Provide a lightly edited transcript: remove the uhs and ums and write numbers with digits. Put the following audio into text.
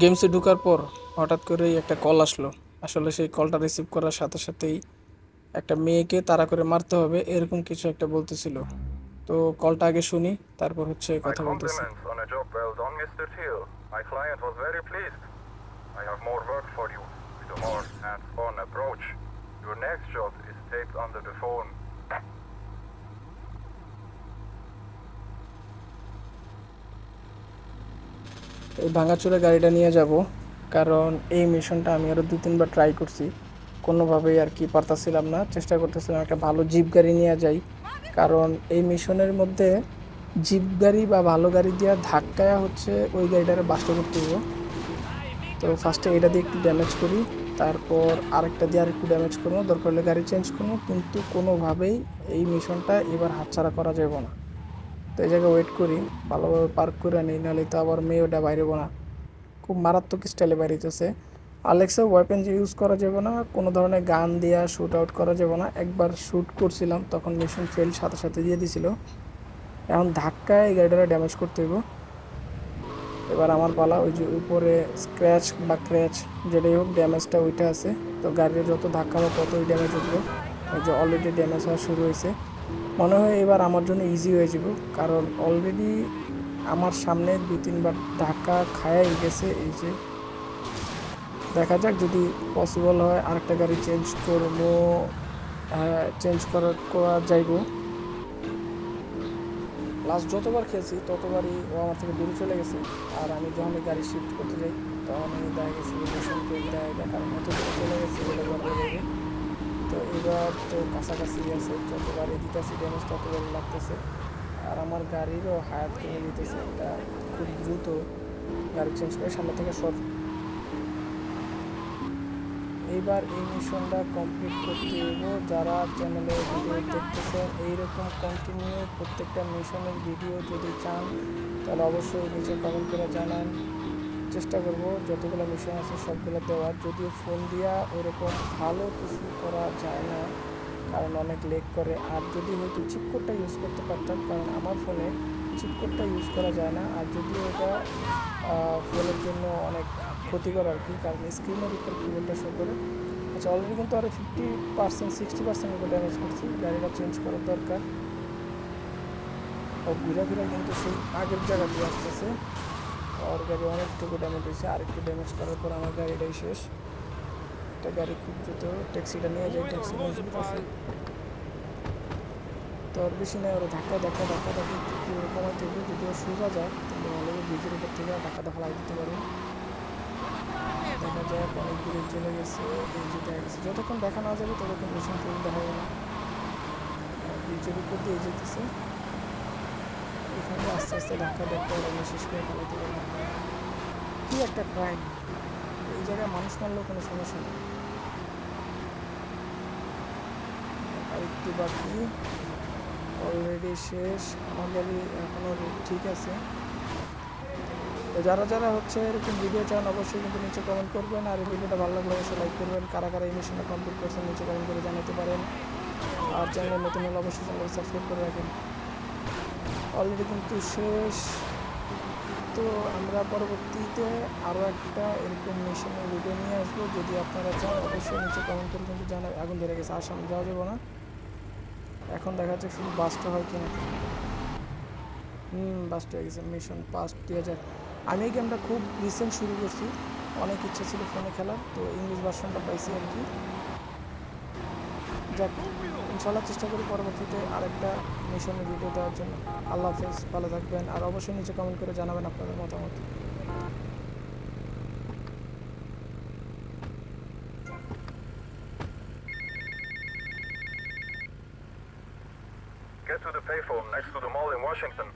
গেমসে ঢোকার পর হঠাৎ করেই একটা কল আসলো। আসলে সেই কলটা রিসিভ করার সাথে সাথেই একটা মেয়েকে তাড়া করে মারতে হবে এরকম কিছু একটা বলতেছিল। তো কলটা আগে শুনি, তারপর হচ্ছে My কথা বলতেছি। compliments on a job well done, Mr. Thiel. My client was very pleased. I have more work for you with a more hands-on approach. Your next job is taped under the phone. এই ভাঙাচোরা গাড়িটা নিয়ে যাব, কারণ এই মিশনটা আমি আরও 2-3 বার ট্রাই করছি, কোনোভাবেই আর কি পারতাছিলাম না। চেষ্টা করতেছিলাম একটা ভালো জিপ গাড়ি নিয়ে যাই, কারণ এই মিশনের মধ্যে জিপ গাড়ি বা ভালো গাড়ি দিয়ে ধাক্কায় হচ্ছে ওই গাড়িটারে বাস্ট করতে হবে। তো ফার্স্টে এটা দিয়ে একটু ড্যামেজ করি, তারপর আরেকটা দিয়ে আরেকটু ড্যামেজ করবো, দরকার হলে গাড়ি চেঞ্জ করবো, কিন্তু কোনোভাবেই এই মিশনটা এবার হাতছাড়া করা যাবে না। তো এই জায়গায় ওয়েট করি, ভালোভাবে পার্ক করে নিই, নাহলে তো আবার মেয়ে ওটা বাইরেবো না। খুব মারাত্মক স্টাইলে বাইরেছে। আলেক্সা ওয়েপেন ইউজ করা যাবে না, কোনো ধরনের গান দিয়া শ্যুট আউট করা যাবে না। একবার শ্যুট করছিলাম তখন মিশন ফেল সাথে সাথে দিয়ে দিছিল। এখন ধাক্কায় এই গাড়িটা ড্যামেজ করতে হইব। এবার আমার পালা, ওই যে উপরে স্ক্র্যাচ বা ক্র্যাচ যেটাই হোক, ড্যামেজটা ওইটা আছে। তো গাড়ির যত ধাক্কা হবে ততই ড্যামেজ উঠবে। এই যে অলরেডি ড্যামেজ হওয়া শুরু হয়েছে, মনে হয় এবার আমার জন্য ইজি হয়ে যাব, কারণ অলরেডি আমার সামনে 2-3 বার ধাক্কা খায়াই গেছে। এই যে দেখা যাক যদি পসিবল হয় আরেকটা গাড়ি চেঞ্জ করবো। হ্যাঁ, চেঞ্জ করা যাইব। লাস্ট যতবার খেলছি ততবারই ও আমার থেকে দূরে চলে গেছে, আর আমি যখন গাড়ি শিফট করতে যাই তখনই দেখা গেছে মোশন ফেল দেয়, কারণ এত দূরে চলে গেছে বলে বলা যাবে। তো এবার তো কাছাকাছি আছে, যতবারই দিতেছি ড্যামেজ ততবারই লাগতেছে, আর আমার গাড়িরও হায়াত কমে যেতেছে। এটা খুব দ্রুত গাড়ি চেঞ্জ করে সামনে থেকে সর। এইবার এই মিশনটা কমপ্লিট করতে হইব। যারা চ্যানেলে ভিডিও দেখতেছেন এইরকম কন্টিনিউ প্রত্যেকটা মিশনের ভিডিও যদি চান, তাহলে অবশ্যই নিচে কমেন্ট করে জানান। চেষ্টা করব যতগুলো মিশন আছে সবগুলো দেওয়ার। যদিও ফোন দিয়া ওরকম ভালো কিছু করা যায় না, কারণ অনেক লেগ করে। আর যদি হয়তো চিপ কোডটা ইউজ করতে পারতাম, কারণ আমার ফোনে চিপ কোডটা ইউজ করা যায় না। আর যদিও এটা ফোনের জন্য অনেক ক্ষতিকর আর কি, কারণ স্ক্রিনের উপর কিবোর্ডটা শো করে। আচ্ছা, অলরেডি কিন্তু আরও 50% 60% উপর ড্যামেজ করছি, গাড়িটা চেঞ্জ করার দরকার। ও ঘুরে ফিরে কিন্তু সেই আগের জায়গা দিয়ে আসতেছে। আর গাড়ি অনেকটুকু ড্যামেজ হয়েছে, আরেকটু ড্যামেজ করার পর আমার গাড়িটাই শেষ। একটা গাড়ি খুব দ্রুত ট্যাক্সিটা নিয়ে যায়, ট্যাক্সি নিয়ে যেতেছে। তো আর বেশি নেই, ওরা ধাক্কা ধাক্কা ধাক্কা ধাক্কা একটু কমাইতে হবে। যদিও সোজা যায় কিন্তু ভালো ব্রিজের উপর থেকে ধাক্কা ধাক্কা লাগিয়ে দিতে পারে। দেখা যায় অনেক দূরে চলে গেছে। এই যে দেখা গেছে যতক্ষণ দেখা না যাবে ততক্ষণ মিশন ফেল দেখা হবে না। ব্রিজের উপর দিয়ে যেতেছে, এখানে আস্তে আস্তে ধাক্কা ধাক্কা ওরা শেষ করে ফেলাতে পারে। কি একটা ক্রাইম! এই জায়গায় মানুষ মারলেও কোনো সমস্যা নেই। আর একটু বাকি, অলরেডি শেষ। আমার গাড়ি এখনও ঠিক আছে। তো যারা যারা হচ্ছে এরকম ভিডিও চান অবশ্যই কিন্তু নিচে কমেন্ট করবেন, আর এই ভিডিওটা ভালো লাগলে অবশ্যই লাইক করবেন। কারা কারা এই মিশনটা কমপ্লিট করছেন নিচে কমেন্ট করে জানাতে পারেন। আর চ্যানেলে নতুন হলে অবশ্যই চ্যানেলকে সাবস্ক্রাইব করে রাখেন। অলরেডি কিন্তু শেষ। তো আমরা পরবর্তীতে আরও একটা এরকম মিশনের ভিডিও নিয়ে আসবো, যদি আপনারা চান অবশ্যই নিচে কমেন্ট করে কিন্তু জানা। আগুন ধরে গেছে, আর সামনে যাওয়া যাবো না। এখন দেখা যাচ্ছে শুধু বাসটা হয় কিনা। বাসটা হয়ে গেছে, মিশন পাস 2000। আমি এই গেমটা খুব রিসেন্ট শুরু করছি, অনেক ইচ্ছা ছিল ফোনে খেলার, তো ইংলিশ ভার্সনটা পাইছি আর কি। যাক, ইনশাল্লাহ চেষ্টা করি পরবর্তীতে আরেকটা মিশনের ভিডিও দেওয়ার জন্য। আল্লাহ হাফেজ, ভালো থাকবেন, আর অবশ্যই নিচে কমেন্ট করে জানাবেন আপনাদের মতামত। Get to the payphone next to the mall in Washington.